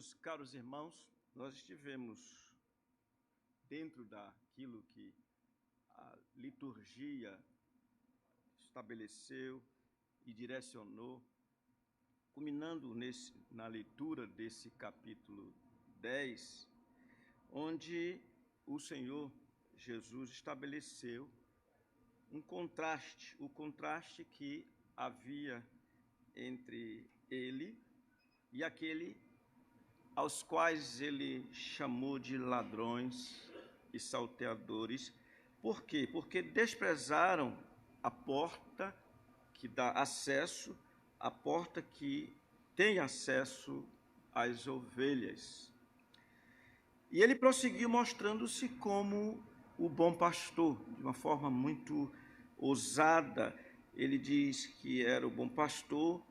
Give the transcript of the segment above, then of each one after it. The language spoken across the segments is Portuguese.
Meus caros irmãos, nós estivemos dentro daquilo que a liturgia estabeleceu e direcionou, culminando na leitura desse capítulo 10, onde o Senhor Jesus estabeleceu um contraste, o contraste que havia entre ele e aquele aos quais ele chamou de ladrões e salteadores. Por quê? Porque desprezaram a porta que dá acesso, a porta que tem acesso às ovelhas. E ele prosseguiu mostrando-se como o bom pastor, de uma forma muito ousada. Ele diz que era o bom pastor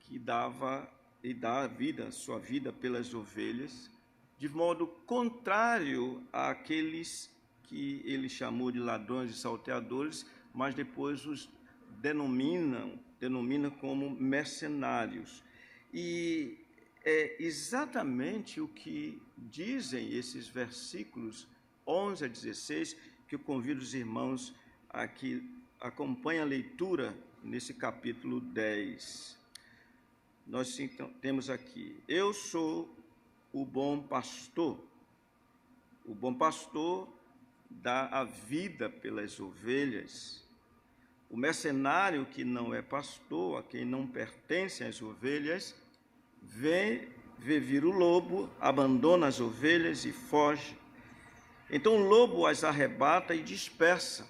que dava e dá sua vida pelas ovelhas, de modo contrário àqueles que ele chamou de ladrões e salteadores, mas depois os denomina como mercenários. E é exatamente o que dizem esses versículos 11 a 16, que eu convido os irmãos a que acompanhem a leitura nesse capítulo 10. Nós então temos aqui: eu sou o bom pastor. O bom pastor dá a vida pelas ovelhas. O mercenário que não é pastor, a quem não pertencem as ovelhas, vê vir o lobo, abandona as ovelhas e foge. Então o lobo as arrebata e dispersa.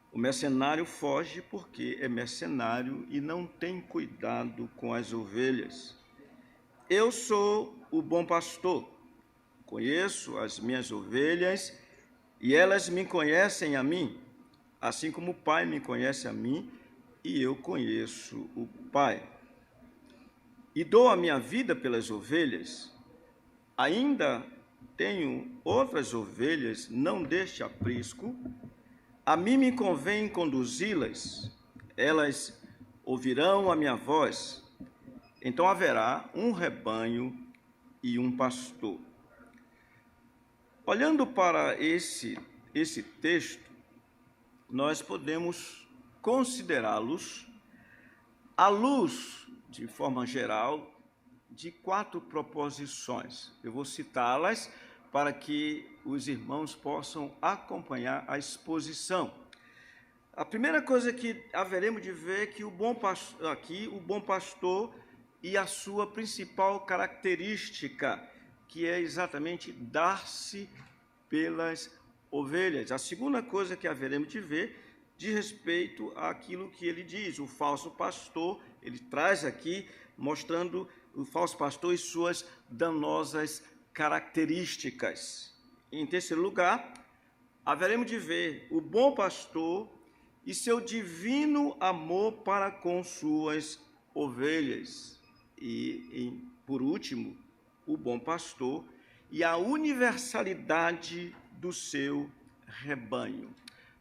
O mercenário foge porque é mercenário e não tem cuidado com as ovelhas. Eu sou o bom pastor, conheço as minhas ovelhas e elas me conhecem a mim, assim como o Pai me conhece a mim e eu conheço o Pai. E dou a minha vida pelas ovelhas. Ainda tenho outras ovelhas, não deste aprisco. A mim me convém conduzi-las, elas ouvirão a minha voz. Então haverá um rebanho e um pastor. Olhando para esse texto, nós podemos considerá-los à luz, de forma geral, de 4 proposições. Eu vou citá-las para que os irmãos possam acompanhar a exposição. A primeira coisa que haveremos de ver é que o bom pastor e a sua principal característica, que é exatamente dar-se pelas ovelhas. A segunda coisa que haveremos de ver diz respeito àquilo que ele diz, o falso pastor. Ele traz aqui mostrando o falso pastor e suas danosas características. Em terceiro lugar, haveremos de ver o bom pastor e seu divino amor para com suas ovelhas. E, por último, o bom pastor e a universalidade do seu rebanho.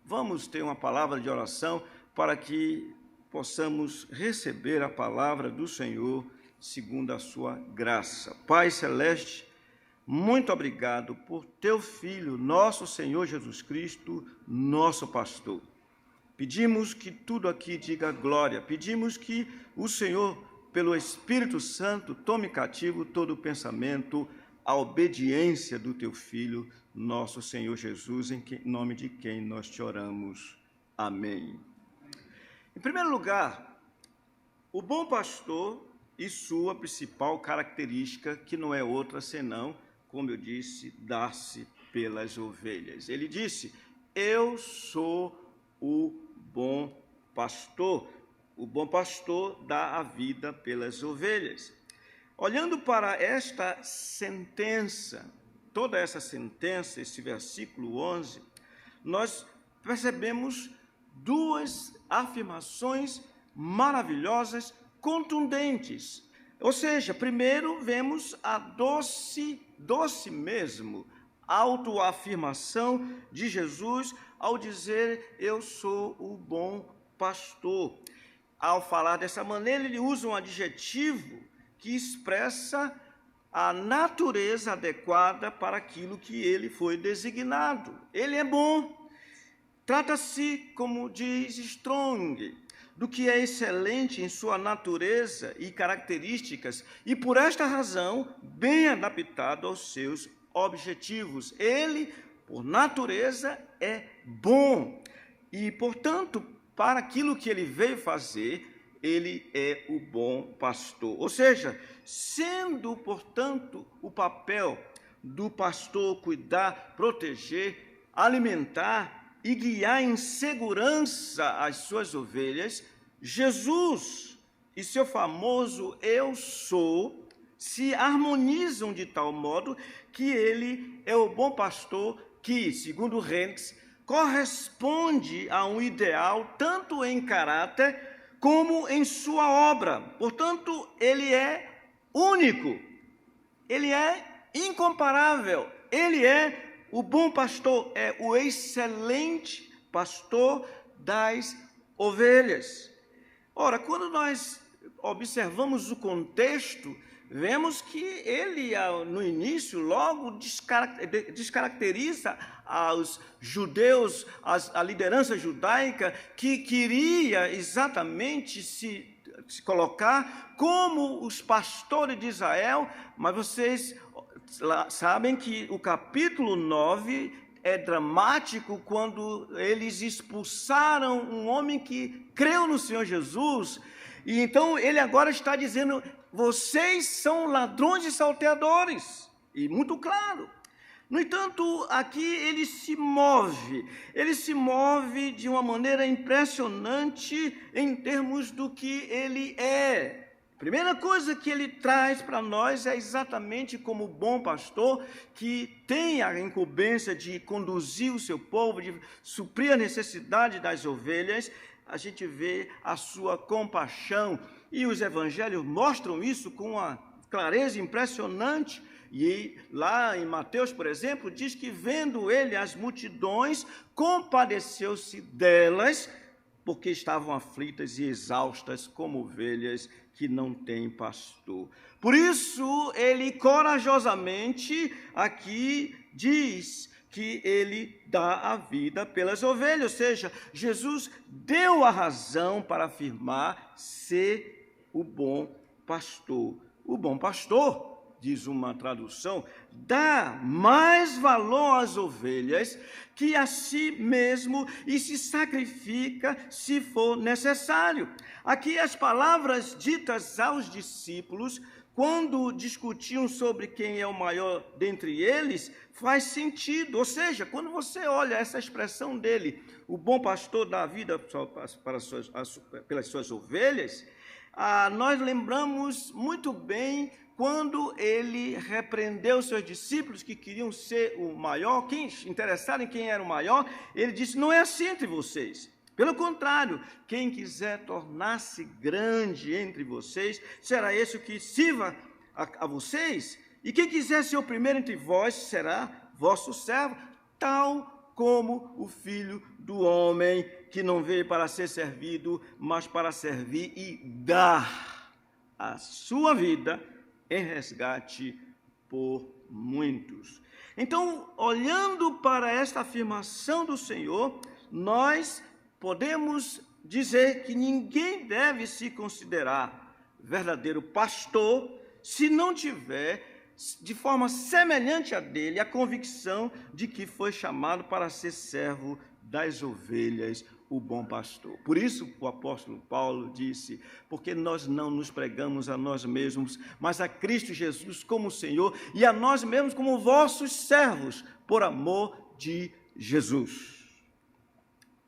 Vamos ter uma palavra de oração para que possamos receber a palavra do Senhor segundo a sua graça. Pai Celeste, muito obrigado por teu Filho, nosso Senhor Jesus Cristo, nosso pastor. Pedimos que tudo aqui diga glória, pedimos que o Senhor, pelo Espírito Santo, tome cativo todo o pensamento, a obediência do teu Filho, nosso Senhor Jesus, em nome de quem nós te oramos. Amém. Em primeiro lugar, o bom pastor e sua principal característica, que não é outra senão, como eu disse, dar-se pelas ovelhas. Ele disse: eu sou o bom pastor. O bom pastor dá a vida pelas ovelhas. Olhando para esta sentença, toda essa sentença, esse versículo 11, nós percebemos 2 afirmações maravilhosas, contundentes. Ou seja, primeiro vemos a doce mesmo, autoafirmação de Jesus ao dizer: eu sou o bom pastor. Ao falar dessa maneira, ele usa um adjetivo que expressa a natureza adequada para aquilo que ele foi designado. Ele é bom. Trata-se, como diz Strong, do que é excelente em sua natureza e características, e por esta razão, bem adaptado aos seus objetivos. Ele, por natureza, é bom. E, portanto, para aquilo que ele veio fazer, ele é o bom pastor. Ou seja, sendo, portanto, o papel do pastor cuidar, proteger, alimentar e guiar em segurança as suas ovelhas, Jesus e seu famoso eu sou se harmonizam de tal modo que ele é o bom pastor que, segundo Renz, corresponde a um ideal tanto em caráter como em sua obra. Portanto, ele é único, ele é incomparável, ele é o bom pastor, é o excelente pastor das ovelhas. Ora, quando nós observamos o contexto, vemos que ele, no início, logo descaracteriza aos judeus, a liderança judaica, que queria exatamente se colocar como os pastores de Israel, mas vocês sabem que o capítulo 9 é dramático quando eles expulsaram um homem que creu no Senhor Jesus, e então ele agora está dizendo: vocês são ladrões e salteadores, e muito claro. No entanto, aqui ele se move de uma maneira impressionante em termos do que ele é. Primeira coisa que ele traz para nós é exatamente como bom pastor que tem a incumbência de conduzir o seu povo, de suprir a necessidade das ovelhas. A gente vê a sua compaixão, e os evangelhos mostram isso com uma clareza impressionante. E lá em Mateus, por exemplo, diz que vendo ele as multidões, compadeceu-se delas, porque estavam aflitas e exaustas como ovelhas que não têm pastor. Por isso, ele corajosamente aqui diz que ele dá a vida pelas ovelhas, ou seja, Jesus deu a razão para afirmar ser o bom pastor. O bom pastor, diz uma tradução, dá mais valor às ovelhas que a si mesmo e se sacrifica se for necessário. Aqui as palavras ditas aos discípulos, quando discutiam sobre quem é o maior dentre eles, faz sentido. Ou seja, quando você olha essa expressão dele, o bom pastor dá a vida pelas suas ovelhas, nós lembramos muito bem quando ele repreendeu seus discípulos que queriam ser o maior, interessaram em quem era o maior, ele disse: não é assim entre vocês. Pelo contrário, quem quiser tornar-se grande entre vocês, será esse o que sirva a vocês, e quem quiser ser o primeiro entre vós, será vosso servo, tal como o Filho do Homem, que não veio para ser servido, mas para servir e dar a sua vida em resgate por muitos. Então, olhando para esta afirmação do Senhor, nós podemos dizer que ninguém deve se considerar verdadeiro pastor se não tiver, de forma semelhante a dele, a convicção de que foi chamado para ser servo das ovelhas, o bom pastor. Por isso o apóstolo Paulo disse: porque nós não nos pregamos a nós mesmos, mas a Cristo Jesus como Senhor, e a nós mesmos como vossos servos, por amor de Jesus.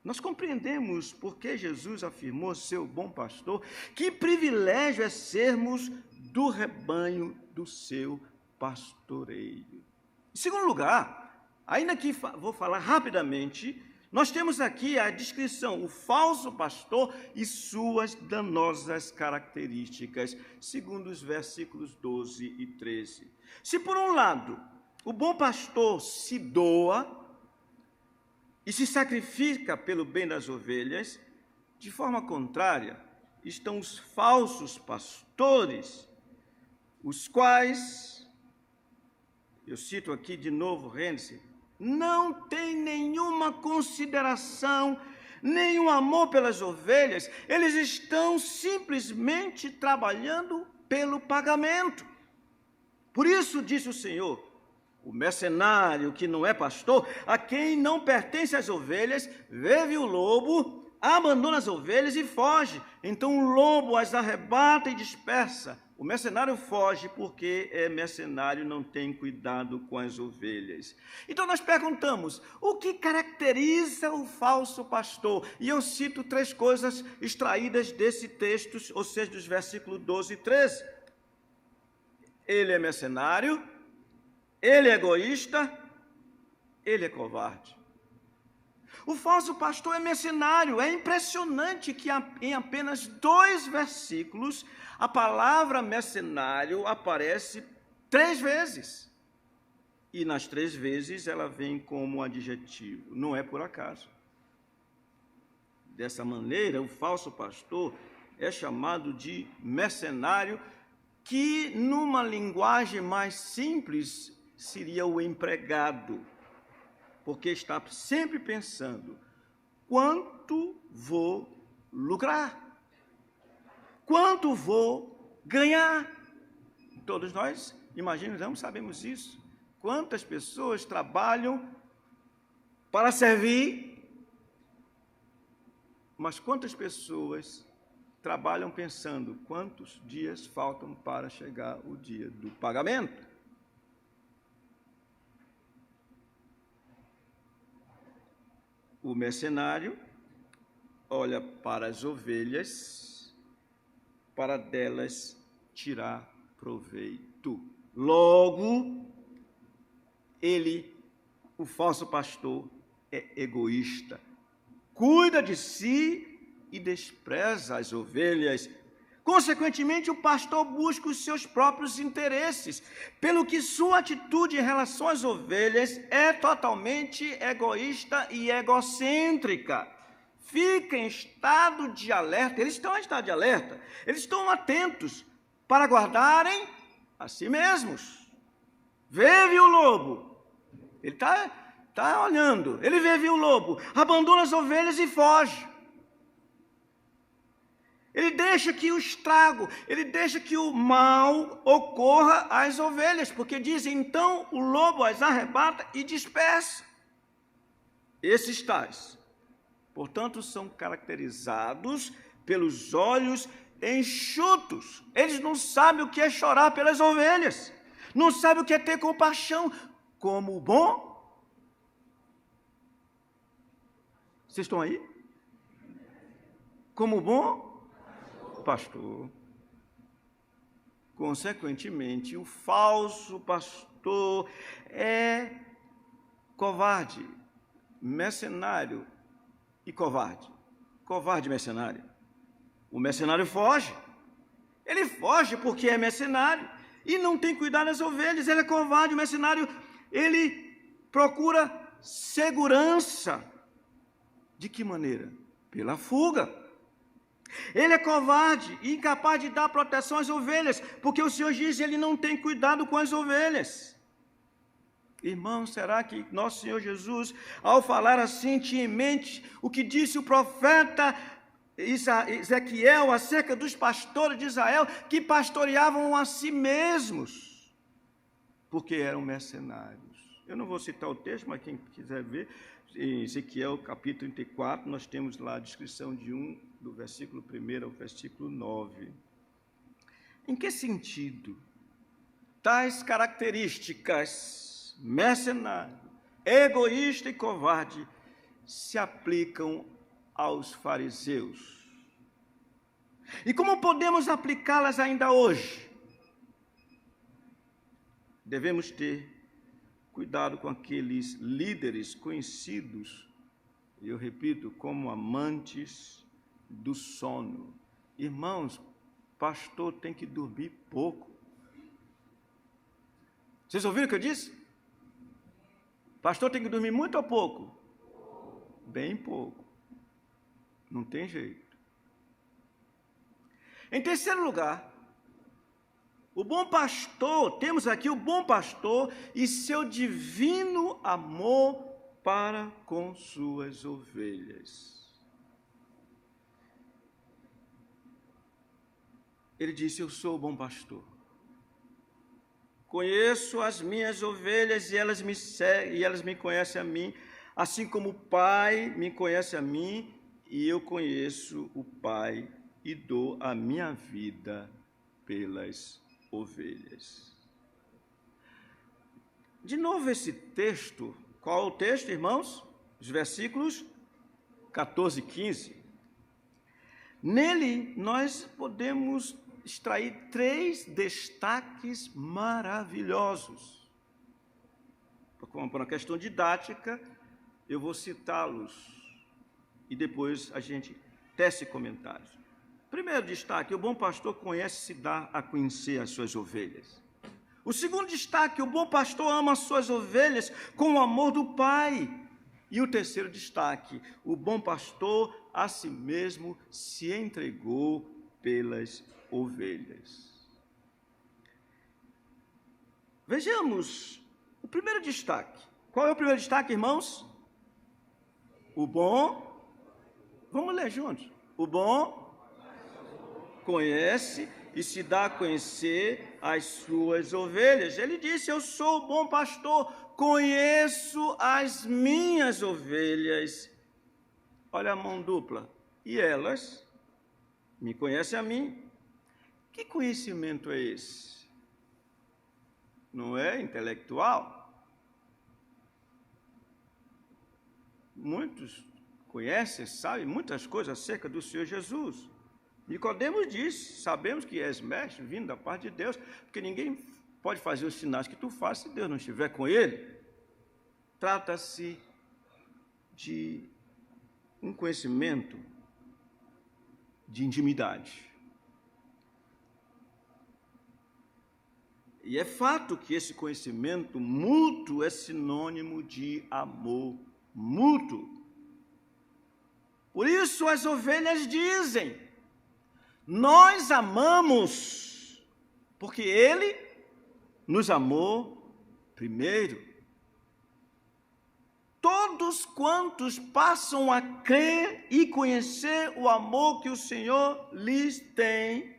Nós compreendemos porque Jesus afirmou ser o bom pastor, que privilégio é sermos do rebanho do seu pastoreio. Em segundo lugar, ainda que vou falar rapidamente, nós temos aqui a descrição, o falso pastor e suas danosas características, segundo os versículos 12 e 13. Se por um lado o bom pastor se doa e se sacrifica pelo bem das ovelhas, de forma contrária estão os falsos pastores, os quais eu cito aqui de novo Renzi, não tem nenhuma consideração, nenhum amor pelas ovelhas, eles estão simplesmente trabalhando pelo pagamento. Por isso disse o Senhor, o mercenário que não é pastor, a quem não pertence as ovelhas, vê o lobo, abandona as ovelhas e foge. Então o lobo as arrebata e dispersa. O mercenário foge porque é mercenário, não tem cuidado com as ovelhas. Então nós perguntamos, o que caracteriza o falso pastor? E eu cito 3 coisas extraídas desse texto, ou seja, dos versículos 12 e 13. Ele é mercenário, ele é egoísta, ele é covarde. O falso pastor é mercenário. É impressionante que em apenas 2 versículos a palavra mercenário aparece 3 vezes. E nas 3 vezes ela vem como adjetivo. Não é por acaso. Dessa maneira, o falso pastor é chamado de mercenário, que numa linguagem mais simples seria o empregado, porque está sempre pensando, quanto vou lucrar? Quanto vou ganhar? Todos nós imaginamos, sabemos isso. Quantas pessoas trabalham para servir, mas quantas pessoas trabalham pensando quantos dias faltam para chegar o dia do pagamento? O mercenário olha para as ovelhas, para delas tirar proveito. Logo, o falso pastor, é egoísta. Cuida de si e despreza as ovelhas. Consequentemente, o pastor busca os seus próprios interesses, pelo que sua atitude em relação às ovelhas é totalmente egoísta e egocêntrica. Fica em estado de alerta, eles estão em estado de alerta, eles estão atentos para guardarem a si mesmos. Vê o lobo, ele está olhando, ele vê o lobo, abandona as ovelhas e foge. Ele deixa que o estrago, ele deixa que o mal ocorra às ovelhas, porque diz, então o lobo as arrebata e dispersa. Esses tais, portanto, são caracterizados pelos olhos enxutos. Eles não sabem o que é chorar pelas ovelhas, não sabem o que é ter compaixão, como o bom. Vocês estão aí? Como o bom pastor. Consequentemente, o falso pastor é covarde, mercenário e covarde. Covarde mercenário. O mercenário foge. Ele foge porque é mercenário e não tem cuidado das ovelhas. Ele é covarde, o mercenário, ele procura segurança. De que maneira? Pela fuga. Ele é covarde e incapaz de dar proteção às ovelhas, porque o Senhor diz que ele não tem cuidado com as ovelhas. Irmão, será que nosso Senhor Jesus, ao falar assim, tinha em mente o que disse o profeta Ezequiel acerca dos pastores de Israel, que pastoreavam a si mesmos, porque eram mercenários? Eu não vou citar o texto, mas quem quiser ver, em Ezequiel capítulo 34, nós temos lá a descrição do versículo 1 ao versículo 9. Em que sentido tais características, mercenário, egoísta e covarde, se aplicam aos fariseus? E como podemos aplicá-las ainda hoje? Devemos ter cuidado com aqueles líderes conhecidos, eu repito, como amantes do sono. Irmãos, pastor tem que dormir pouco. Vocês ouviram o que eu disse? Pastor tem que dormir muito ou pouco? Bem pouco. Não tem jeito. Em terceiro lugar, O bom pastor, temos aqui o bom pastor e seu divino amor para com suas ovelhas. Ele disse: eu sou o bom pastor. Conheço as minhas ovelhas e elas me seguem, e elas me conhecem a mim, assim como o Pai me conhece a mim, e eu conheço o Pai e dou a minha vida pelas ovelhas. De novo esse texto, qual é o texto, irmãos? Os versículos 14 e 15. Nele nós podemos extrair 3 destaques maravilhosos. Por uma questão didática, eu vou citá-los e depois a gente tece comentários. Primeiro destaque: o bom pastor conhece e se dá a conhecer as suas ovelhas. O segundo destaque: o bom pastor ama as suas ovelhas com o amor do Pai. E o terceiro destaque: o bom pastor a si mesmo se entregou pelas ovelhas. Vejamos o primeiro destaque. Qual é o primeiro destaque, irmãos? O bom, vamos ler juntos. O bom conhece e se dá a conhecer as suas ovelhas. Ele disse: eu sou o bom pastor, conheço as minhas ovelhas. Olha a mão dupla. E elas me conhecem a mim. Que conhecimento é esse? Não é intelectual? Muitos conhecem, sabem muitas coisas acerca do Senhor Jesus. Nicodemos disse: sabemos que és mestre vindo da parte de Deus, porque ninguém pode fazer os sinais que tu fazes se Deus não estiver com ele. Trata-se de um conhecimento de intimidade. E é fato que esse conhecimento mútuo é sinônimo de amor mútuo. Por isso as ovelhas dizem: nós amamos, porque Ele nos amou primeiro. Todos quantos passam a crer e conhecer o amor que o Senhor lhes tem,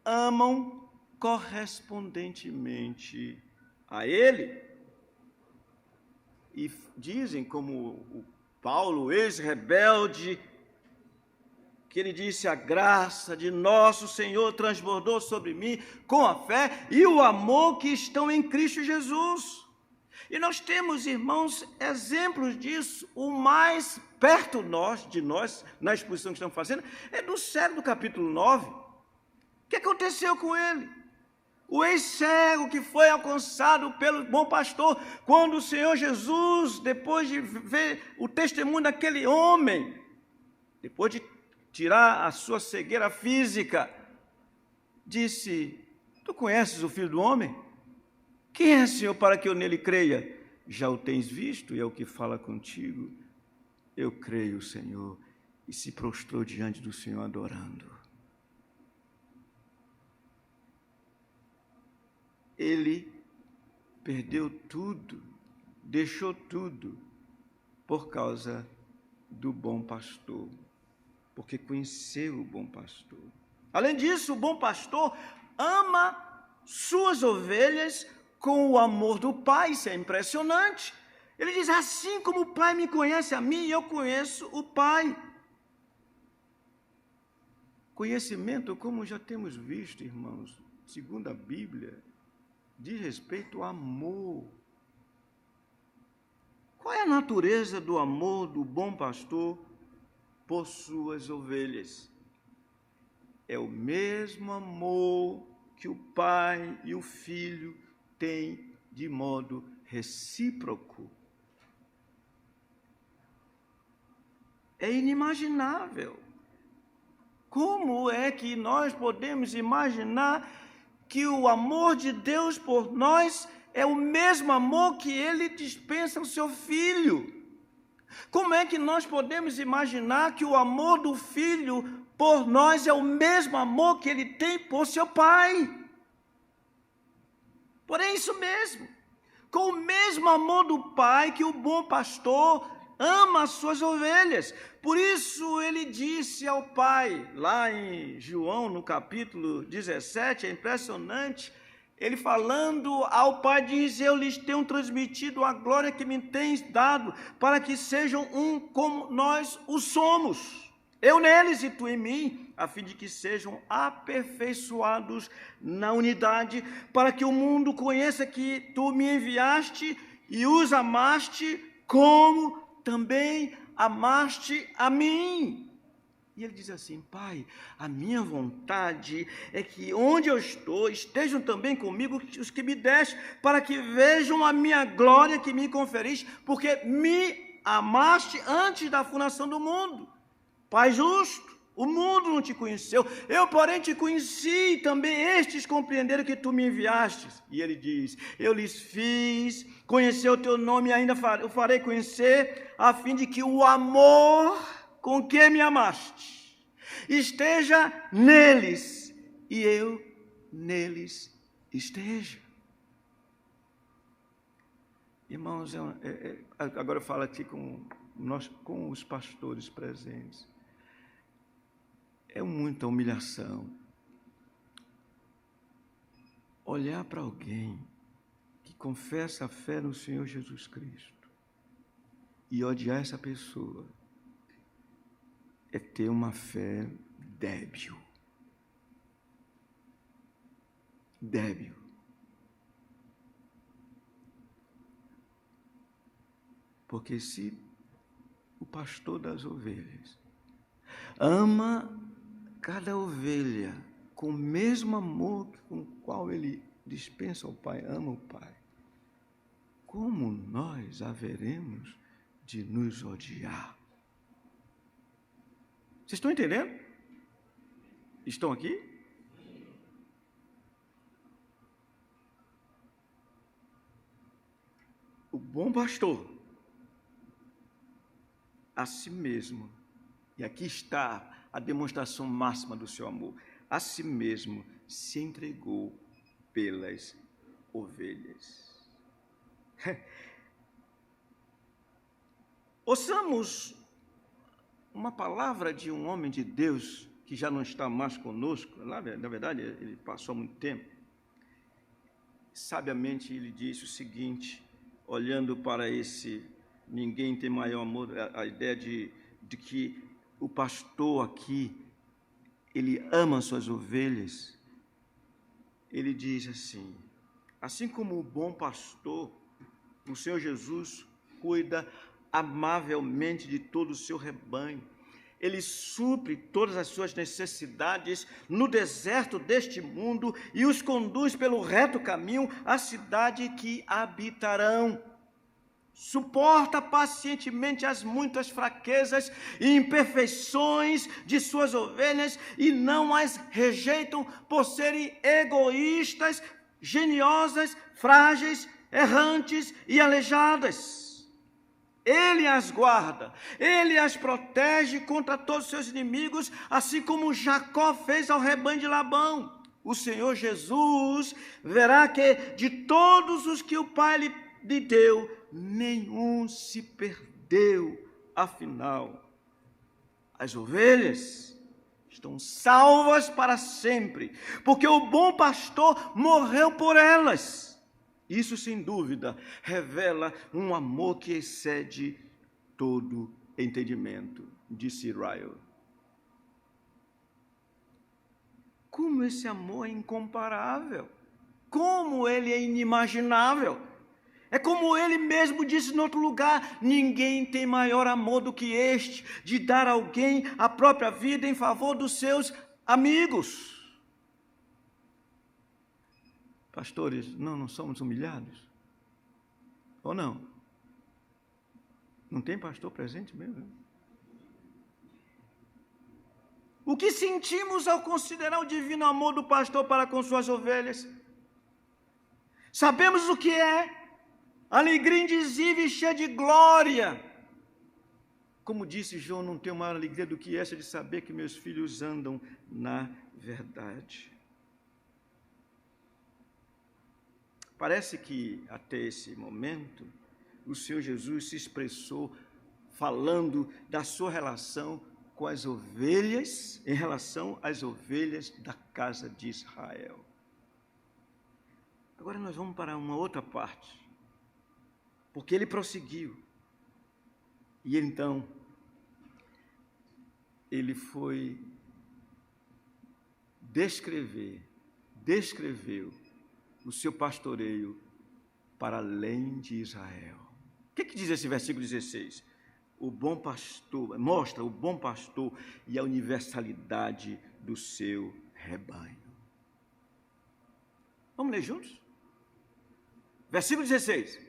amam correspondentemente a Ele. E dizem, como o Paulo, ex-rebelde, que ele disse: a graça de nosso Senhor transbordou sobre mim com a fé e o amor que estão em Cristo Jesus. E nós temos, irmãos, exemplos disso. O mais perto de nós, na exposição que estamos fazendo, é do cego do capítulo 9. O que aconteceu com ele? O ex-cego que foi alcançado pelo bom pastor, quando o Senhor Jesus, depois de ver o testemunho daquele homem, depois de tirar a sua cegueira física, disse: tu conheces o Filho do Homem? Quem é, Senhor, para que eu nele creia? Já o tens visto e é o que fala contigo. Eu creio, Senhor. E se prostrou diante do Senhor adorando. Ele perdeu tudo, deixou tudo por causa do bom pastor, porque conheceu o bom pastor. Além disso, o bom pastor ama suas ovelhas com o amor do Pai. Isso é impressionante. Ele diz: assim como o Pai me conhece a mim, eu conheço o Pai. Conhecimento, como já temos visto, irmãos, segundo a Bíblia, diz respeito ao amor. Qual é a natureza do amor do bom pastor por suas ovelhas? É o mesmo amor que o Pai e o Filho têm de modo recíproco. É inimaginável. Como é que nós podemos imaginar que o amor de Deus por nós é o mesmo amor que Ele dispensa ao seu Filho? Como é que nós podemos imaginar que o amor do Filho por nós é o mesmo amor que Ele tem por seu Pai? Porém, isso mesmo, com o mesmo amor do Pai que o bom pastor ama as suas ovelhas. Por isso ele disse ao Pai, lá em João, no capítulo 17, é impressionante, ele falando ao Pai, diz: eu lhes tenho transmitido a glória que me tens dado, para que sejam um como nós o somos. Eu neles e tu em mim, a fim de que sejam aperfeiçoados na unidade, para que o mundo conheça que tu me enviaste e os amaste, como também amaste a mim. E ele diz assim: Pai, a minha vontade é que onde eu estou, estejam também comigo os que me deste, para que vejam a minha glória que me conferiste, porque me amaste antes da fundação do mundo. Pai justo, o mundo não te conheceu, eu, porém, te conheci, e também estes compreenderam que tu me enviaste. E ele diz: eu lhes fiz conhecer o teu nome e ainda o farei conhecer, a fim de que o amor com que me amaste esteja neles e eu neles esteja. Irmãos, agora eu falo aqui com os pastores presentes. É muita humilhação olhar para alguém que confessa a fé no Senhor Jesus Cristo e odiar essa pessoa. É ter uma fé débil. Débil. Porque se o pastor das ovelhas ama cada ovelha com o mesmo amor com o qual ele dispensa ao Pai, ama o Pai, como nós haveremos de nos odiar? Vocês estão entendendo? Estão aqui? O bom pastor, a si mesmo, e aqui está a demonstração máxima do seu amor, a si mesmo se entregou pelas ovelhas. Ouçamos uma palavra de um homem de Deus que já não está mais conosco. Na verdade, ele passou há muito tempo. Sabiamente ele disse o seguinte, olhando para esse ninguém tem maior amor, a ideia de que o pastor aqui, ele ama suas ovelhas. Ele diz assim: assim como o bom pastor, o Senhor Jesus cuida amavelmente de todo o seu rebanho. Ele supre todas as suas necessidades no deserto deste mundo e os conduz pelo reto caminho à cidade que habitarão. Suporta pacientemente as muitas fraquezas e imperfeições de suas ovelhas e não as rejeitam por serem egoístas, geniosas, frágeis, errantes e aleijadas. Ele as guarda, ele as protege contra todos os seus inimigos, assim como Jacó fez ao rebanho de Labão. O Senhor Jesus verá que de todos os que o Pai lhe deu, nenhum se perdeu. Afinal, as ovelhas estão salvas para sempre, porque o bom pastor morreu por elas. Isso, sem dúvida, revela um amor que excede todo entendimento, disse Ryle. Como esse amor é incomparável, como ele é inimaginável. É como ele mesmo disse em outro lugar: ninguém tem maior amor do que este, de dar a alguém a própria vida em favor dos seus amigos. Pastores, não somos humilhados? Ou não? Não tem pastor presente mesmo? O que sentimos ao considerar o divino amor do pastor para com suas ovelhas? Sabemos o que é alegria indizível e cheia de glória. Como disse João, não tenho maior alegria do que essa de saber que meus filhos andam na verdade. Parece que até esse momento o Senhor Jesus se expressou falando da sua relação com as ovelhas, em relação às ovelhas da casa de Israel. Agora nós vamos para uma outra parte, porque ele prosseguiu. E então, ele foi descreveu o seu pastoreio para além de Israel. O que diz esse versículo 16? O bom pastor, mostra o bom pastor e a universalidade do seu rebanho. Vamos ler juntos? Versículo 16.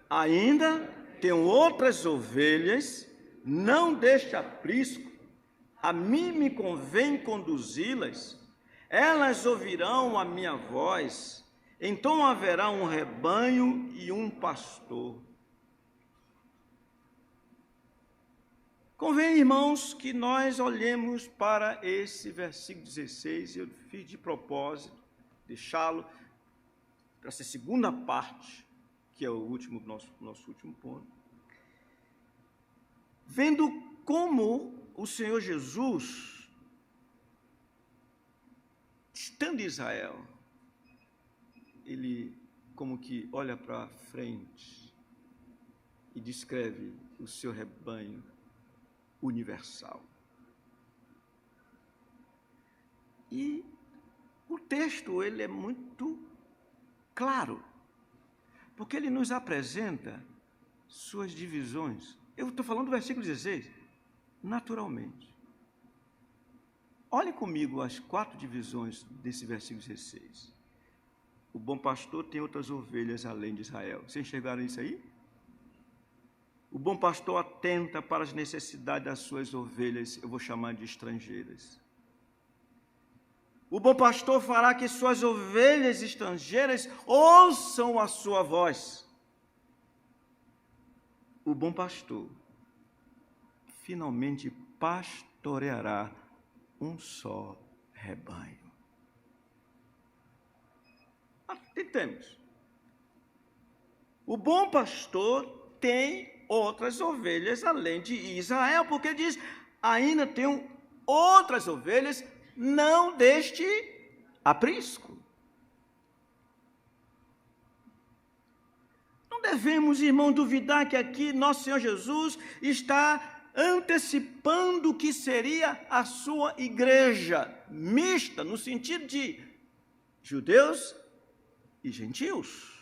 Ainda tenho outras ovelhas, não deste aprisco, a mim me convém conduzi-las, elas ouvirão a minha voz, então haverá um rebanho e um pastor. Convém, irmãos, que nós olhemos para esse versículo 16, eu fiz de propósito deixá-lo para essa segunda parte, que é o último, nosso último ponto. Vendo como o Senhor Jesus, estando em Israel, ele como que olha para frente e descreve o seu rebanho universal. E o texto ele é muito claro, porque ele nos apresenta suas divisões. Eu estou falando do versículo 16, naturalmente. Olhe comigo as 4 divisões desse versículo 16. O bom pastor tem outras ovelhas além de Israel. Vocês enxergaram isso aí? O bom pastor atenta para as necessidades das suas ovelhas, eu vou chamar de estrangeiras. O bom pastor fará que suas ovelhas estrangeiras ouçam a sua voz. O bom pastor finalmente pastoreará um só rebanho. Entendemos? O bom pastor tem outras ovelhas além de Israel, porque ele diz, ainda tenho outras ovelhas, não deste aprisco. Não devemos, irmão, duvidar que aqui nosso Senhor Jesus está antecipando o que seria a sua igreja mista, no sentido de judeus e gentios.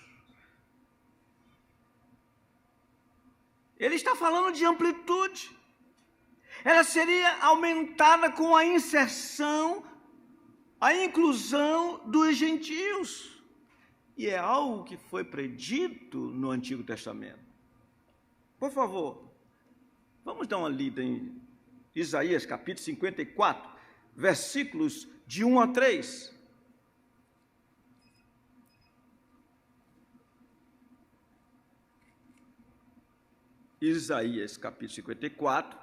Ele está falando de amplitude. Ela seria aumentada com a inserção, a inclusão dos gentios. E é algo que foi predito no Antigo Testamento. Por favor, vamos dar uma lida em Isaías capítulo 54, versículos de 1 a 3. Isaías capítulo 54,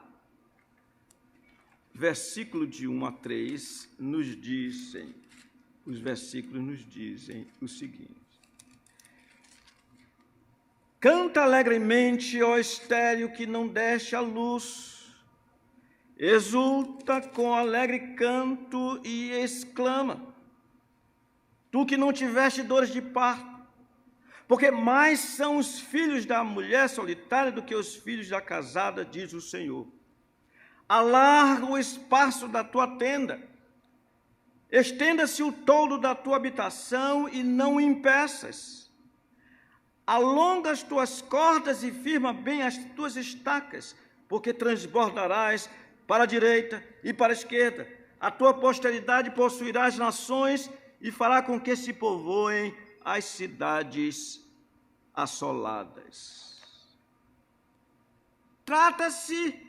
versículo de 1 a 3, os versículos nos dizem o seguinte: Canta alegremente, ó estéril, que não deste a luz, exulta com alegre canto e exclama, tu que não tiveste dores de parto, porque mais são os filhos da mulher solitária do que os filhos da casada, diz o Senhor. Alarga o espaço da tua tenda, estenda-se o toldo da tua habitação e não o impeças. Alonga as tuas cordas e firma bem as tuas estacas, porque transbordarás para a direita e para a esquerda. A tua posteridade possuirá as nações e fará com que se povoem as cidades assoladas. Trata-se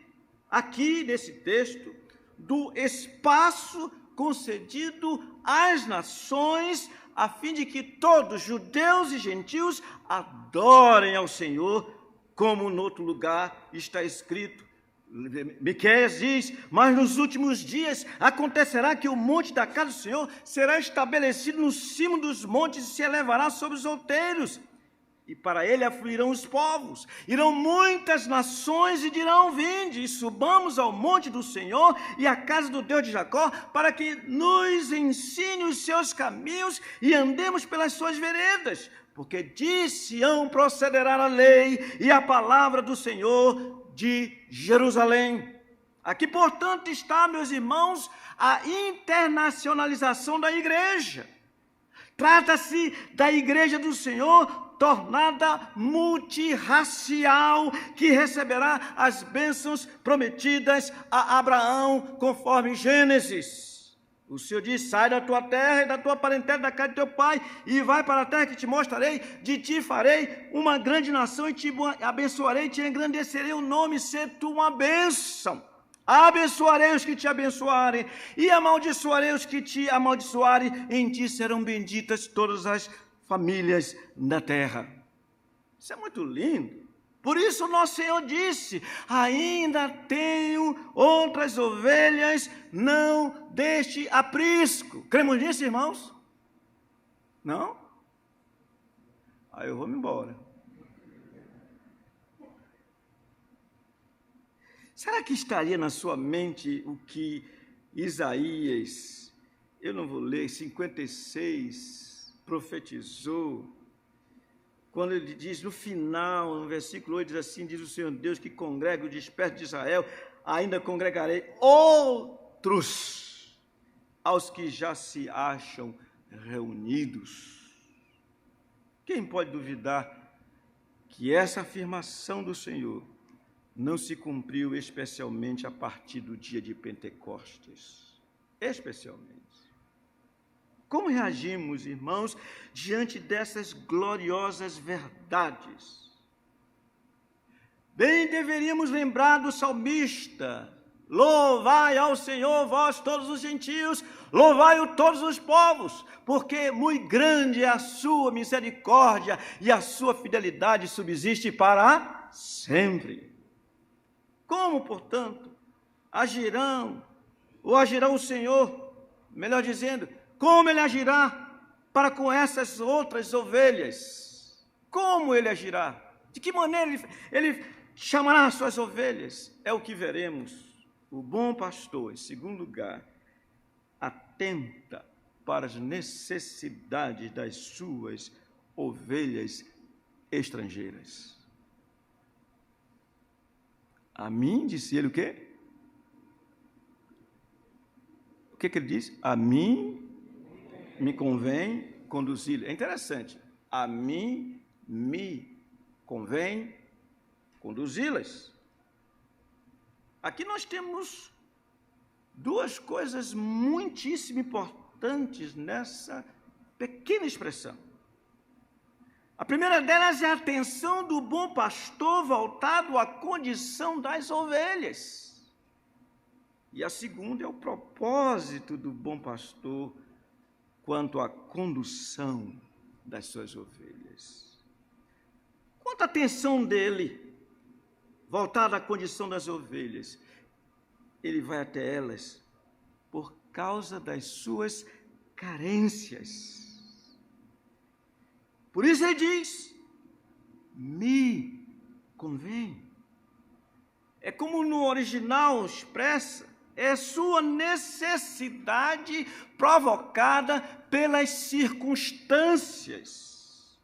aqui, nesse texto, do espaço concedido às nações, a fim de que todos, judeus e gentios, adorem ao Senhor, como no outro lugar está escrito, Miqueias diz: mas nos últimos dias acontecerá que o monte da casa do Senhor será estabelecido no cimo dos montes e se elevará sobre os outeiros. E para ele afluirão os povos, irão muitas nações e dirão: vinde, e subamos ao monte do Senhor e à casa do Deus de Jacó, para que nos ensine os seus caminhos e andemos pelas suas veredas. Porque de Sião procederá a lei e a palavra do Senhor de Jerusalém. Aqui, portanto, está, meus irmãos, a internacionalização da igreja. Trata-se da igreja do Senhor tornada multirracial, que receberá as bênçãos prometidas a Abraão, conforme Gênesis. O Senhor diz: sai da tua terra e da tua parentela, da casa de teu pai, e vai para a terra que te mostrarei. De ti farei uma grande nação, e te abençoarei, te engrandecerei o nome, ser tu uma bênção. Abençoarei os que te abençoarem, e amaldiçoarei os que te amaldiçoarem. Em ti serão benditas todas as famílias da terra. Isso é muito lindo. Por isso nosso Senhor disse: ainda tenho outras ovelhas, não deixe aprisco. Cremos nisso, irmãos? Não? Aí eu vou me embora. Será que estaria na sua mente o que Isaías, eu não vou ler, 56, profetizou, quando ele diz no final, no versículo 8, diz assim: diz o Senhor Deus que congrega o disperso de Israel, ainda congregarei outros aos que já se acham reunidos. Quem pode duvidar que essa afirmação do Senhor não se cumpriu especialmente a partir do dia de Pentecostes? Especialmente. Como reagimos, irmãos, diante dessas gloriosas verdades? Bem, deveríamos lembrar do salmista: louvai ao Senhor, vós todos os gentios, louvai-o todos os povos, porque muito grande é a sua misericórdia e a sua fidelidade subsiste para sempre. Como, portanto, agirá o Senhor, melhor dizendo, como ele agirá para com essas outras ovelhas? Como ele agirá? De que maneira ele chamará as suas ovelhas? É o que veremos. O bom pastor, em segundo lugar, atenta para as necessidades das suas ovelhas estrangeiras. A mim, disse ele, o quê? O que ele diz? A mim me convém conduzi-lo. É interessante. A mim me convém conduzi-las. Aqui nós temos duas coisas muitíssimo importantes nessa pequena expressão. A primeira delas é a atenção do bom pastor voltado à condição das ovelhas. E a segunda é o propósito do bom pastor quanto à condução das suas ovelhas. Quanto à atenção dele, voltada à condição das ovelhas, ele vai até elas por causa das suas carências. Por isso ele diz: me convém. É como no original expressa, é sua necessidade provocada pelas circunstâncias.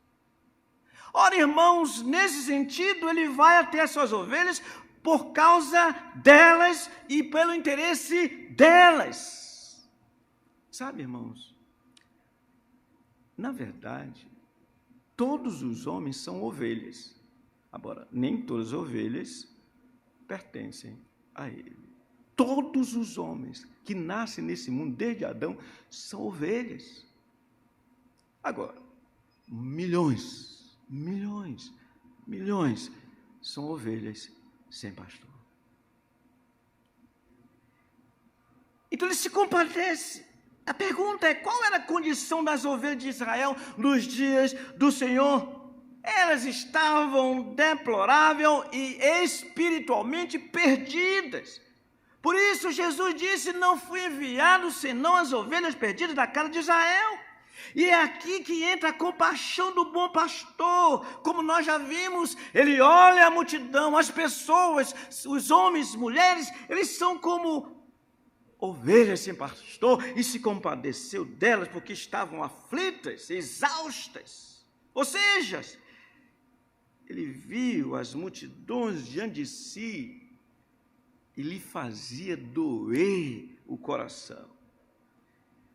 Ora, irmãos, nesse sentido, ele vai até as suas ovelhas por causa delas e pelo interesse delas. Sabe, irmãos, na verdade, todos os homens são ovelhas. Agora, nem todas as ovelhas pertencem a ele. Todos os homens que nascem nesse mundo, desde Adão, são ovelhas. Agora, milhões são ovelhas sem pastor. Então ele se compadece. A pergunta é: qual era a condição das ovelhas de Israel nos dias do Senhor? Elas estavam deplorável e espiritualmente perdidas. Por isso Jesus disse: não fui enviado senão as ovelhas perdidas da casa de Israel. E é aqui que entra a compaixão do bom pastor. Como nós já vimos, ele olha a multidão, as pessoas, os homens, mulheres, eles são como ovelhas sem pastor, e se compadeceu delas porque estavam aflitas, exaustas. Ou seja, ele viu as multidões diante de si e lhe fazia doer o coração.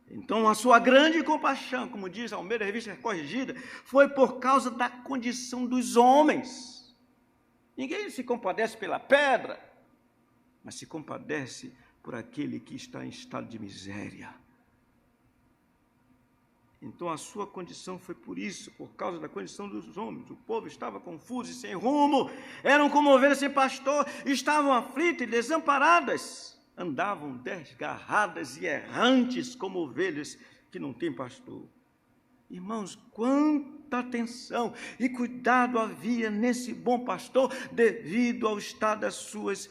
Então, a sua grande compaixão, como diz Almeida, Revista Corrigida, foi por causa da condição dos homens. Ninguém se compadece pela pedra, mas se compadece por aquele que está em estado de miséria. Então, a sua condição foi por isso, por causa da condição dos homens. O povo estava confuso e sem rumo, eram como ovelhas sem pastor, estavam aflitas e desamparadas. Andavam desgarradas e errantes como ovelhas que não têm pastor. Irmãos, quanta atenção e cuidado havia nesse bom pastor devido ao estado das suas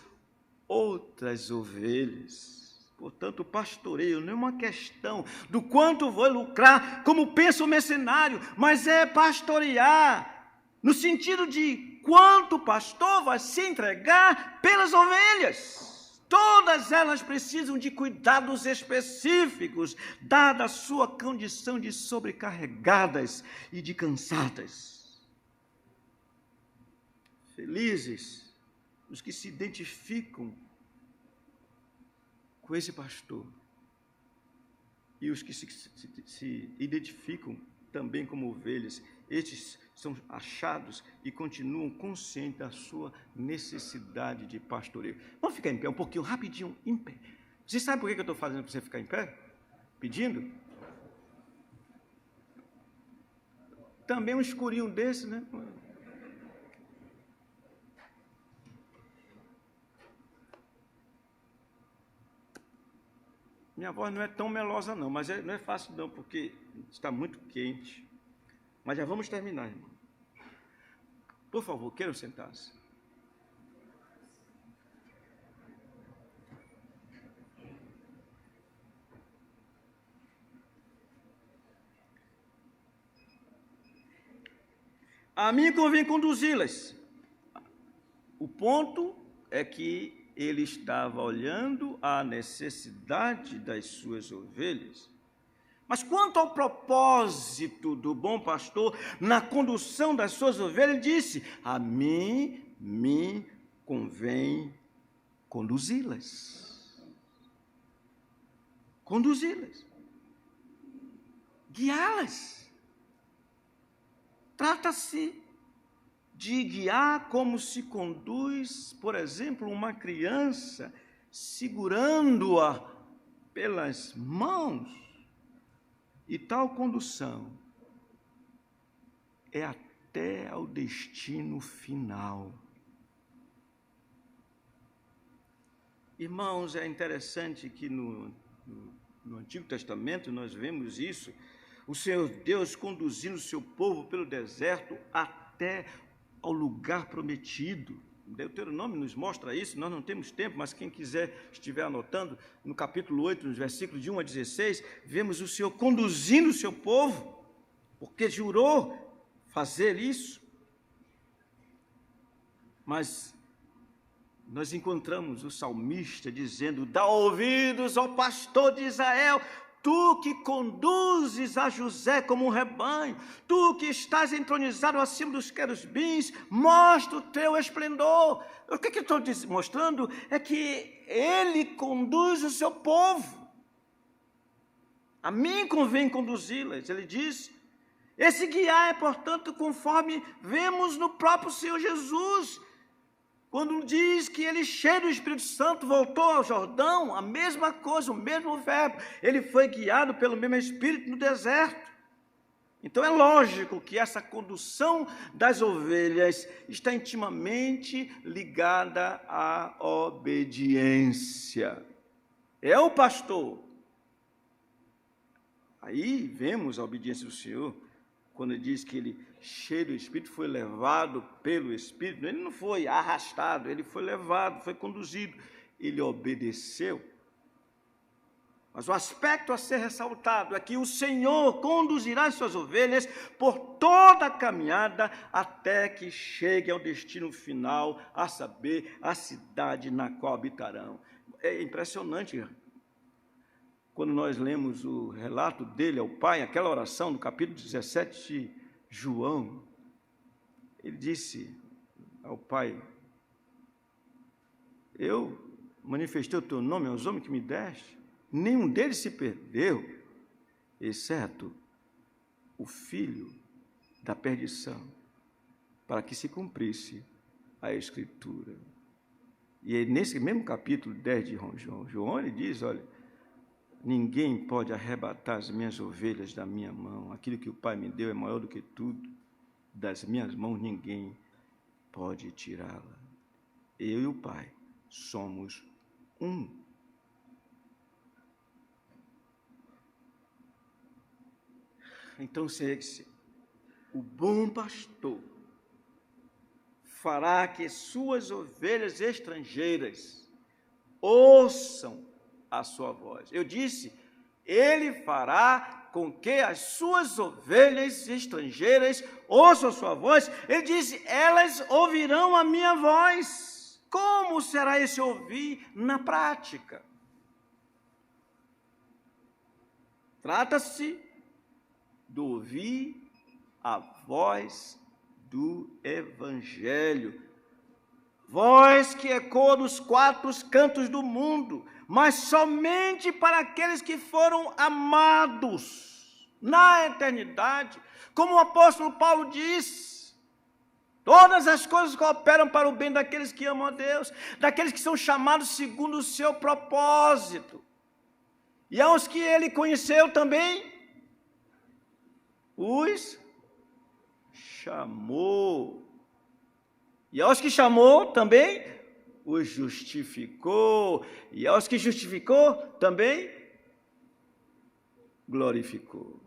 outras ovelhas. Portanto, o pastoreio não é uma questão do quanto vou lucrar, como pensa o mercenário, mas é pastorear no sentido de quanto o pastor vai se entregar pelas ovelhas. Todas elas precisam de cuidados específicos, dada a sua condição de sobrecarregadas e de cansadas. Felizes os que se identificam com esse pastor e os que se identificam também como ovelhas. Estes são achados e continuam conscientes da sua necessidade de pastoreio. Vamos ficar em pé um pouquinho, rapidinho, em pé. Você sabe por que eu estou fazendo para você ficar em pé? Pedindo? Também um escurinho desse, né? Minha voz não é tão melosa não, mas não é fácil não, porque está muito quente. Mas já vamos terminar, irmão. Por favor, queiram sentar-se. A mim convém conduzi-las. O ponto é que ele estava olhando a necessidade das suas ovelhas. Mas quanto ao propósito do bom pastor na condução das suas ovelhas, ele disse: a mim me convém conduzi-las. Conduzi-las. Guiá-las. Trata-se de guiar como se conduz, por exemplo, uma criança segurando-a pelas mãos. E tal condução é até ao destino final. Irmãos, é interessante que no Antigo Testamento nós vemos isso, o Senhor Deus conduzindo o seu povo pelo deserto até ao lugar prometido. O Deuteronômio nos mostra isso, nós não temos tempo, mas quem quiser estiver anotando, no capítulo 8, nos versículos de 1 a 16, vemos o Senhor conduzindo o seu povo, porque jurou fazer isso. Mas nós encontramos o salmista dizendo: dá ouvidos ao pastor de Israel, tu que conduzes a José como um rebanho, tu que estás entronizado acima dos querubins, mostra o teu esplendor. O que eu estou mostrando é que ele conduz o seu povo. A mim convém conduzi-las, ele diz. Esse guiar é, portanto, conforme vemos no próprio Senhor Jesus, quando diz que ele, cheio do Espírito Santo, voltou ao Jordão, a mesma coisa, o mesmo verbo. Ele foi guiado pelo mesmo Espírito no deserto. Então é lógico que essa condução das ovelhas está intimamente ligada à obediência. É o pastor. Aí vemos a obediência do Senhor, quando ele diz que ele, cheio do Espírito, foi levado pelo Espírito. Ele não foi arrastado, ele foi levado, foi conduzido. Ele obedeceu. Mas o aspecto a ser ressaltado é que o Senhor conduzirá as suas ovelhas por toda a caminhada até que chegue ao destino final, a saber, a cidade na qual habitarão. É impressionante. Quando nós lemos o relato dele ao Pai, aquela oração no capítulo 17 de João, ele disse ao Pai: eu manifestei o teu nome aos homens que me deste, nenhum deles se perdeu, exceto o filho da perdição, para que se cumprisse a Escritura. E aí, nesse mesmo capítulo 10 de João, ele diz, olha, ninguém pode arrebatar as minhas ovelhas da minha mão, aquilo que o Pai me deu é maior do que tudo, das minhas mãos ninguém pode tirá-la. Eu e o Pai somos um. Então, o bom pastor fará que suas ovelhas estrangeiras ouçam a sua voz. Eu disse, ele fará com que as suas ovelhas estrangeiras ouçam a sua voz. Ele disse, elas ouvirão a minha voz. Como será esse ouvir na prática? Trata-se do ouvir a voz do Evangelho, voz que ecoa nos quatro cantos do mundo, mas somente para aqueles que foram amados na eternidade. Como o apóstolo Paulo diz, todas as coisas cooperam para o bem daqueles que amam a Deus, daqueles que são chamados segundo o seu propósito. E aos que ele conheceu também, os chamou. E aos que chamou também, os justificou. E aos que justificou também, glorificou.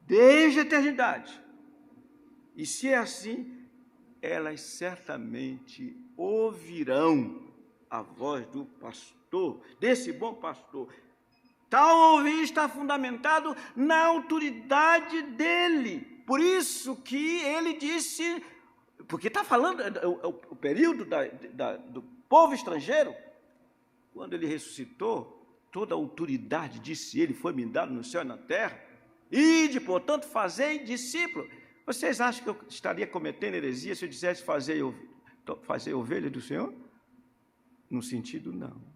Desde a eternidade. E se é assim, elas certamente ouvirão a voz do pastor, desse bom pastor. Tal ouvir está fundamentado na autoridade dele. Por isso que ele disse, porque está falando o período do povo estrangeiro, quando ele ressuscitou, toda a autoridade, disse ele, foi me dada no céu e na terra. Ide, portanto, fazei discípulo. Vocês acham que eu estaria cometendo heresia se eu dissesse fazer ovelha do Senhor? No sentido, não.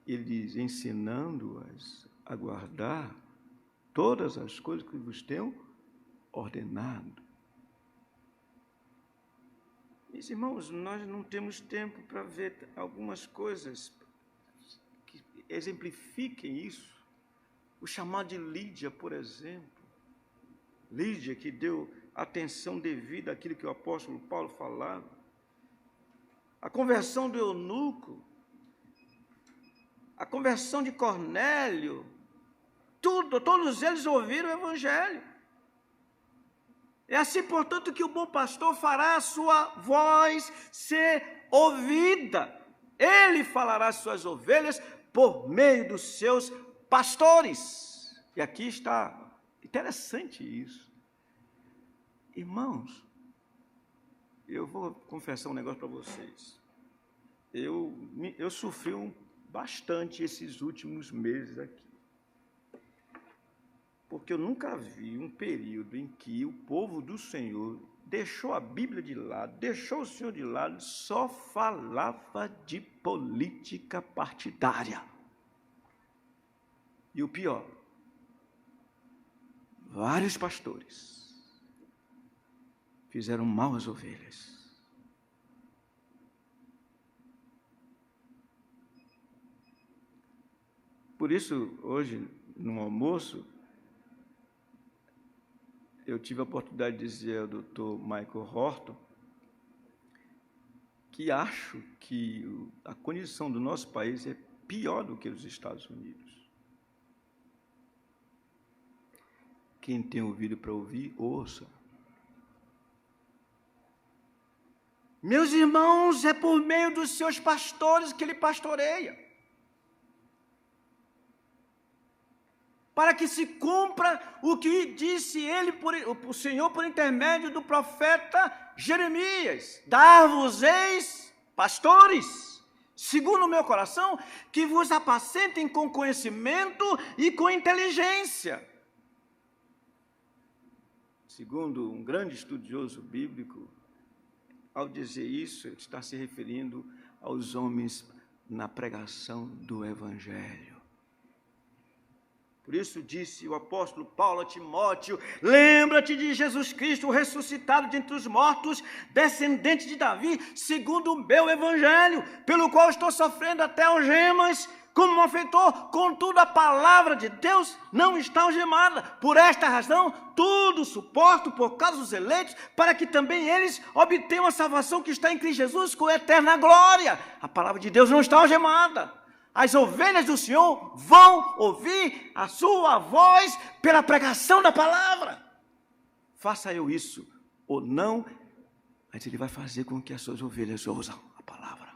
Ele diz, ensinando-as a guardar todas as coisas que vos tenho ordenado. Meus irmãos, nós não temos tempo para ver algumas coisas que exemplifiquem isso. O chamado de Lídia, por exemplo. Lídia, que deu atenção devida àquilo que o apóstolo Paulo falava. A conversão do eunuco, a conversão de Cornélio, todos eles ouviram o Evangelho. É assim, portanto, que o bom pastor fará a sua voz ser ouvida. Ele falará às suas ovelhas por meio dos seus pastores. E aqui está interessante isso. Irmãos, eu vou confessar um negócio para vocês. Eu sofri bastante esses últimos meses aqui. Porque eu nunca vi um período em que o povo do Senhor deixou a Bíblia de lado, deixou o Senhor de lado, só falava de política partidária. E o pior, vários pastores fizeram mal às ovelhas. Por isso, hoje, no almoço, eu tive a oportunidade de dizer ao Dr. Michael Horton que acho que a condição do nosso país é pior do que os Estados Unidos. Quem tem ouvido para ouvir, ouça. Meus irmãos, é por meio dos seus pastores que ele pastoreia, para que se cumpra o que disse ele, o Senhor, por intermédio do profeta Jeremias: dar-vos-eis pastores, segundo o meu coração, que vos apacentem com conhecimento e com inteligência. Segundo um grande estudioso bíblico, ao dizer isso, ele está se referindo aos homens na pregação do Evangelho. Por isso disse o apóstolo Paulo a Timóteo: lembra-te de Jesus Cristo, ressuscitado de entre os mortos, descendente de Davi, segundo o meu Evangelho, pelo qual estou sofrendo até algemas, como malfeitor. Contudo, a palavra de Deus não está algemada. Por esta razão, tudo suporto por causa dos eleitos, para que também eles obtenham a salvação que está em Cristo Jesus com eterna glória. A palavra de Deus não está algemada. As ovelhas do Senhor vão ouvir a sua voz pela pregação da palavra. Faça eu isso ou não, mas ele vai fazer com que as suas ovelhas ouçam a palavra.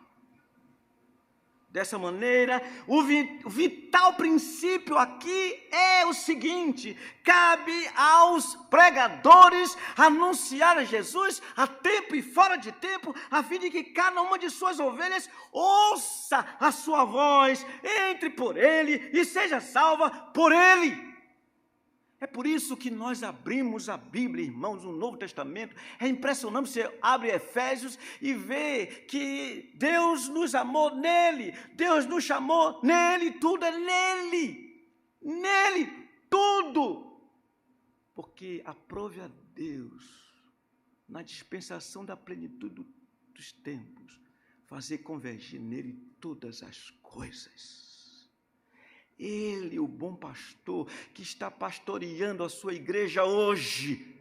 Dessa maneira, o vital princípio aqui é o seguinte: cabe aos pregadores anunciar a Jesus a tempo e fora de tempo, a fim de que cada uma de suas ovelhas ouça a sua voz, entre por ele e seja salva por ele. É por isso que nós abrimos a Bíblia, irmãos, no Novo Testamento. É impressionante, você abre Efésios e vê que Deus nos amou nele, Deus nos chamou nele, tudo é nele, tudo. Porque aprove a Deus, na dispensação da plenitude dos tempos, fazer convergir nele todas as coisas. Ele, o bom pastor, que está pastoreando a sua igreja hoje,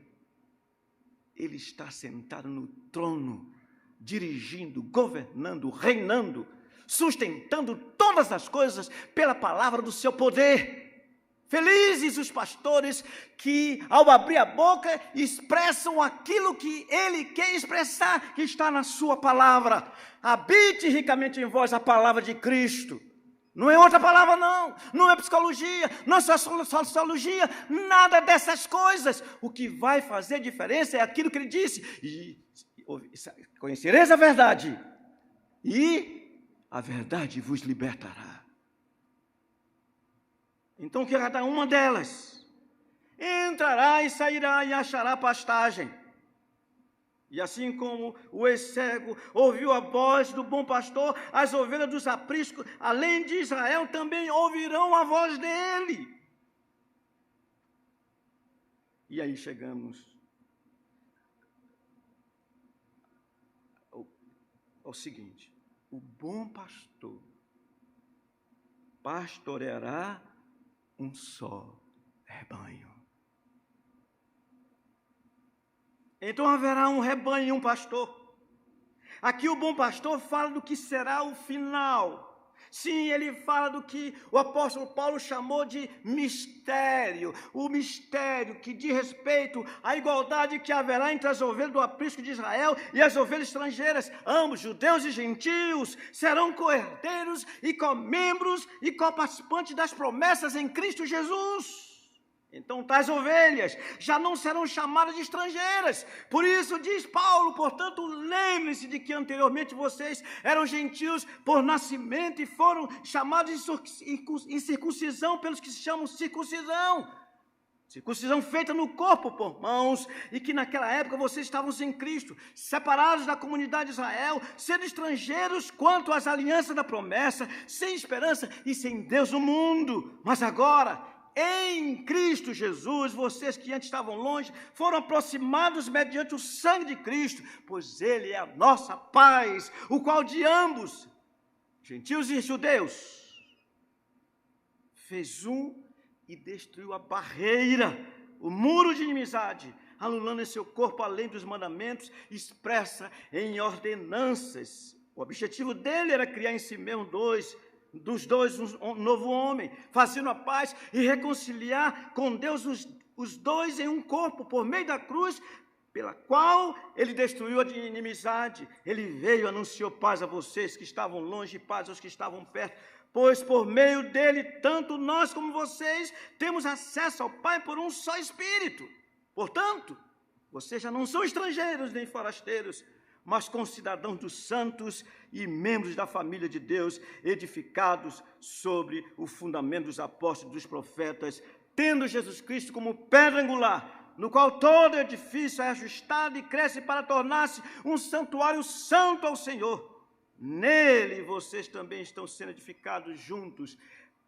ele está sentado no trono, dirigindo, governando, reinando, sustentando todas as coisas pela palavra do seu poder. Felizes os pastores que, ao abrir a boca, expressam aquilo que ele quer expressar, que está na sua palavra. Habite ricamente em vós a palavra de Cristo. Não é outra palavra, não é psicologia, não é sociologia, nada dessas coisas. O que vai fazer diferença é aquilo que ele disse: e conhecereis a verdade, e a verdade vos libertará. Então, que cada uma delas entrará e sairá e achará pastagem. E assim como o ex-cego ouviu a voz do bom pastor, as ovelhas dos apriscos, além de Israel, também ouvirão a voz dele. E aí chegamos ao seguinte: o bom pastor pastoreará um só rebanho. Então haverá um rebanho e um pastor. Aqui o bom pastor fala do que será o final. Sim, ele fala do que o apóstolo Paulo chamou de mistério. O mistério que diz respeito à igualdade que haverá entre as ovelhas do aprisco de Israel e as ovelhas estrangeiras. Ambos, judeus e gentios, serão co-herdeiros e co-membros e co-participantes das promessas em Cristo Jesus. Então, tais ovelhas já não serão chamadas de estrangeiras. Por isso diz Paulo: portanto, lembrem-se de que anteriormente vocês eram gentios por nascimento e foram chamados de circuncisão pelos que se chamam circuncisão. Circuncisão feita no corpo por mãos, e que naquela época vocês estavam sem Cristo, separados da comunidade de Israel, sendo estrangeiros quanto às alianças da promessa, sem esperança e sem Deus no mundo. Mas agora, em Cristo Jesus, vocês que antes estavam longe, foram aproximados mediante o sangue de Cristo, pois Ele é a nossa paz, o qual de ambos, gentios e judeus, fez um e destruiu a barreira, o muro de inimizade, anulando em seu corpo a lei dos mandamentos, expressa em ordenanças. O objetivo dele era criar em si mesmo dois, dos dois um novo homem, fazendo a paz e reconciliar com Deus os dois em um corpo, por meio da cruz, pela qual ele destruiu a inimizade. Ele veio e anunciou paz a vocês que estavam longe e paz aos que estavam perto, pois por meio dele, tanto nós como vocês, temos acesso ao Pai por um só Espírito. Portanto, vocês já não são estrangeiros nem forasteiros, mas concidadãos dos santos e membros da família de Deus, edificados sobre o fundamento dos apóstolos e dos profetas, tendo Jesus Cristo como pedra angular, no qual todo edifício é ajustado e cresce para tornar-se um santuário santo ao Senhor. Nele vocês também estão sendo edificados juntos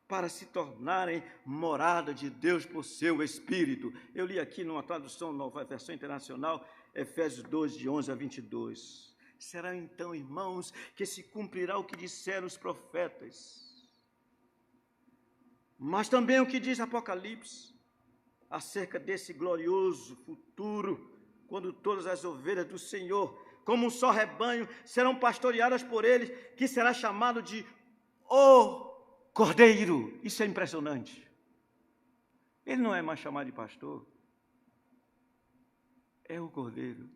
para se tornarem morada de Deus por seu Espírito. Eu li aqui numa tradução, nova versão internacional, Efésios 2, de 11 a 22. Será então, irmãos, que se cumprirá o que disseram os profetas. Mas também o que diz Apocalipse, acerca desse glorioso futuro, quando todas as ovelhas do Senhor, como um só rebanho, serão pastoreadas por ele, que será chamado de o Cordeiro. Isso é impressionante. Ele não é mais chamado de pastor, é o Cordeiro.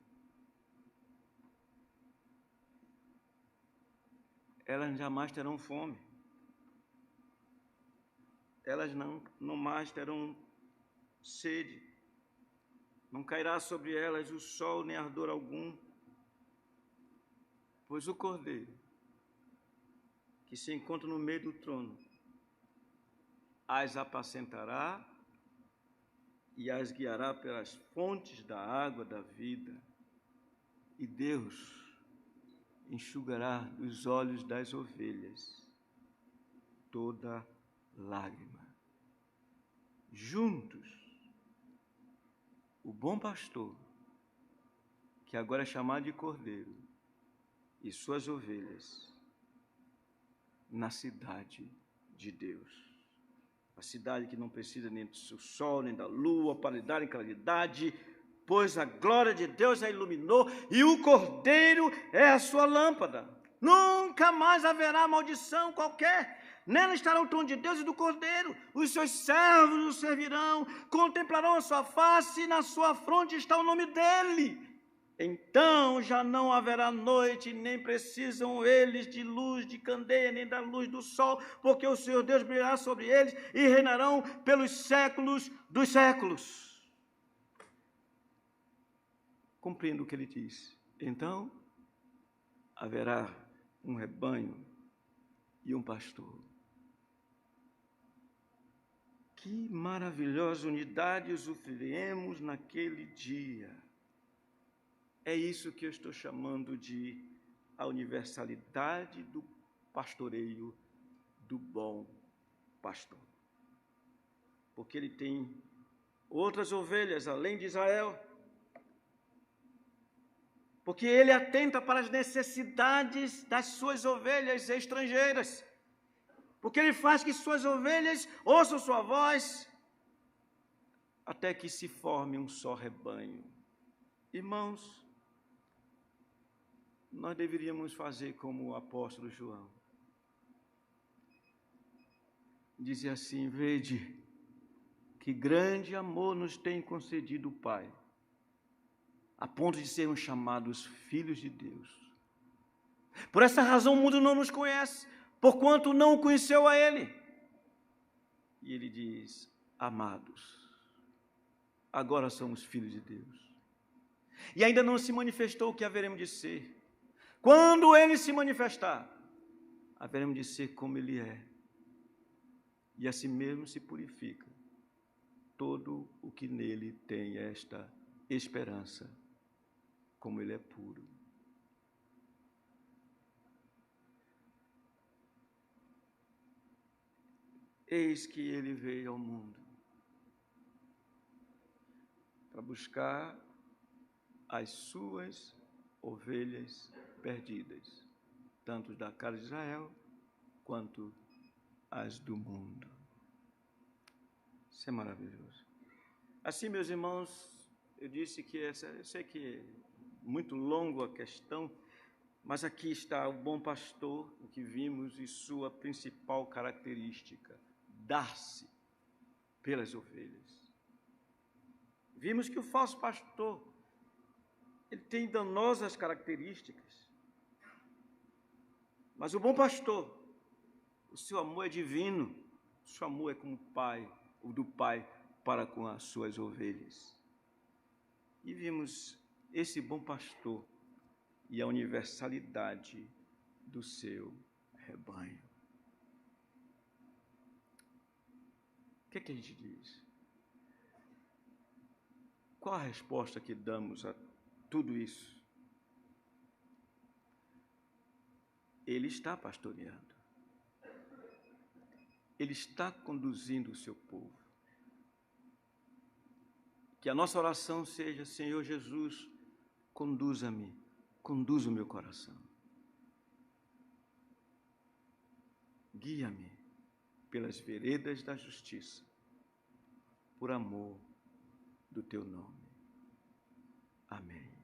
Elas jamais terão fome. Elas não mais terão sede. Não cairá sobre elas o sol nem ardor algum, pois o Cordeiro, que se encontra no meio do trono, as apacentará e as guiará pelas fontes da água da vida, e Deus enxugará dos olhos das ovelhas toda lágrima. Juntos, o bom pastor, que agora é chamado de Cordeiro, e suas ovelhas, na cidade de Deus. A cidade que não precisa nem do sol, nem da lua, para lhe darem claridade, pois a glória de Deus a iluminou, e o Cordeiro é a sua lâmpada. Nunca mais haverá maldição qualquer. Nela estará o trono de Deus e do Cordeiro. Os seus servos o servirão, contemplarão a sua face, e na sua fronte está o nome dele. Então já não haverá noite, nem precisam eles de luz de candeia, nem da luz do sol, porque o Senhor Deus brilhará sobre eles e reinarão pelos séculos dos séculos. Cumprindo o que ele diz, então haverá um rebanho e um pastor. Que maravilhosa unidade usufruiremos naquele dia. É isso que eu estou chamando de a universalidade do pastoreio do bom pastor. Porque ele tem outras ovelhas além de Israel. Porque ele atenta para as necessidades das suas ovelhas estrangeiras. Porque ele faz que suas ovelhas ouçam sua voz, até que se forme um só rebanho. Irmãos, nós deveríamos fazer como o apóstolo João. Dizia assim: vede, que grande amor nos tem concedido o Pai, a ponto de sermos chamados filhos de Deus. Por essa razão o mundo não nos conhece, porquanto não o conheceu a Ele. E ele diz: amados, agora somos filhos de Deus. E ainda não se manifestou o que haveremos de ser. Quando Ele se manifestar, haveremos de ser como Ele é. E assim mesmo se purifica todo o que nele tem esta esperança, como Ele é puro. Eis que Ele veio ao mundo para buscar as suas ovelhas perdidas, tanto da casa de Israel, quanto as do mundo. Isso é maravilhoso. Assim, meus irmãos, eu disse que eu sei que é muito longo a questão, Mas aqui está o bom pastor, o que vimos, e sua principal característica: dar-se pelas ovelhas. Vimos que o falso pastor, ele tem danosas características. Mas o bom pastor, o seu amor é divino, o seu amor é como o pai, o do pai para com as suas ovelhas. E vimos esse bom pastor e a universalidade do seu rebanho. O que é que a gente diz? Qual a resposta que damos a tudo isso? Ele está pastoreando. Ele está conduzindo o seu povo. Que a nossa oração seja: Senhor Jesus, conduza-me, conduza o meu coração. Guia-me pelas veredas da justiça, por amor do teu nome. Amém.